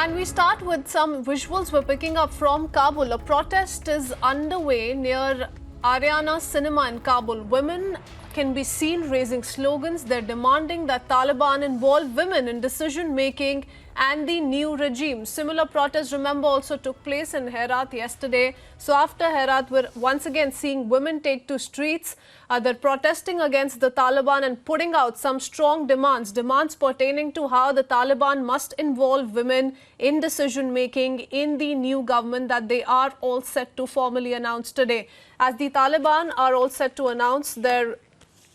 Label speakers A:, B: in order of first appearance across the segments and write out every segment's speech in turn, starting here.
A: And we start with some visuals we're picking up from Kabul. A protest is underway near Ariana Cinema in Kabul. Women can be seen raising slogans. They're demanding that Taliban involve women in decision making and the new regime. Similar protests, remember, also took place in Herat yesterday. So after Herat, we're once again seeing women take to streets. They're protesting against the Taliban and putting out some strong demands pertaining to how the Taliban must involve women in decision making in the new government that they are all set to formally announce today. As the Taliban are all set to announce their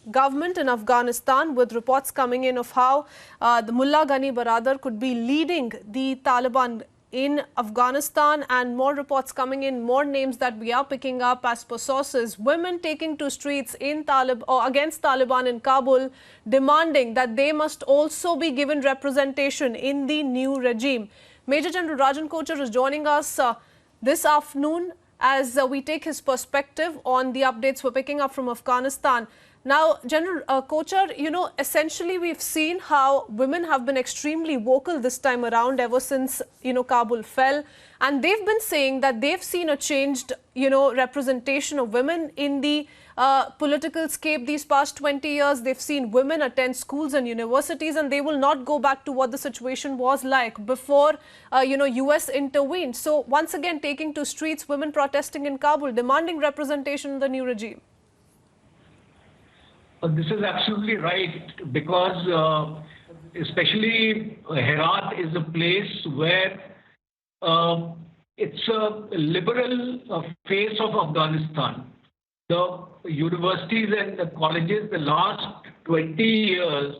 A: government in Afghanistan, with reports coming in of how the Mullah Ghani Baradar could be leading the Taliban in Afghanistan, and more reports coming in, more names that we are picking up as per sources. Women taking to streets in against Taliban in Kabul, demanding that they must also be given representation in the new regime. Major General Rajan Kochar is joining us this afternoon as we take his perspective on the updates we're picking up from Afghanistan. Now, General Kochar, essentially we've seen how women have been extremely vocal this time around ever since, Kabul fell. And they've been saying that they've seen a changed, representation of women in the political scape these past 20 years. They've seen women attend schools and universities, and they will not go back to what the situation was like before, US intervened. So once again, taking to streets, women protesting in Kabul, demanding representation in the new regime.
B: This is absolutely right, because especially Herat is a place where it's a liberal face of Afghanistan. The universities and the colleges, the last 20 years,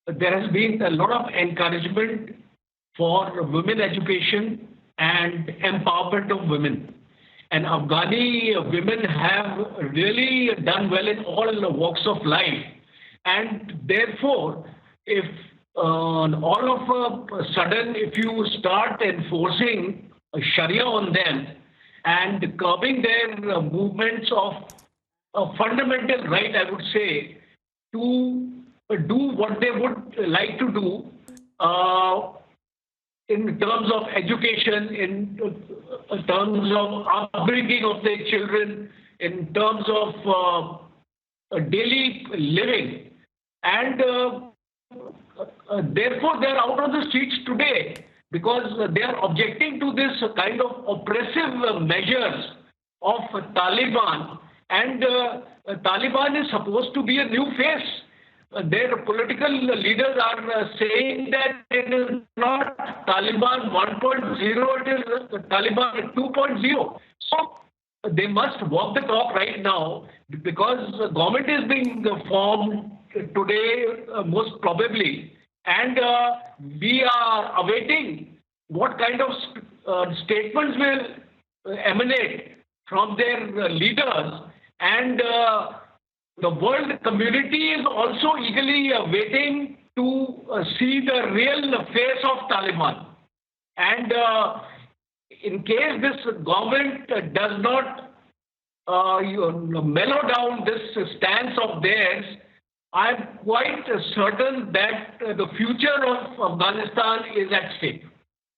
B: there has been a lot of encouragement for women education and empowerment of women. And Afghani women have really done well in all walks of life. And therefore, if all of a sudden, if you start enforcing Sharia on them and curbing their movements of a fundamental right, I would say, to do what they would like to do, in terms of education, in terms of upbringing of their children, in terms of daily living. And therefore, they are out on the streets today because they are objecting to this kind of oppressive measures of Taliban. And Taliban is supposed to be a new face. Their political leaders are saying that it is not Taliban 1.0, it is Taliban 2.0. So they must walk the talk right now, because the government is being formed today, most probably. And we are awaiting what kind of statements will emanate from their leaders. And the world community is also eagerly waiting to see the real face of Taliban. And in case this government does not mellow down this stance of theirs, I'm quite certain that the future of Afghanistan is at stake.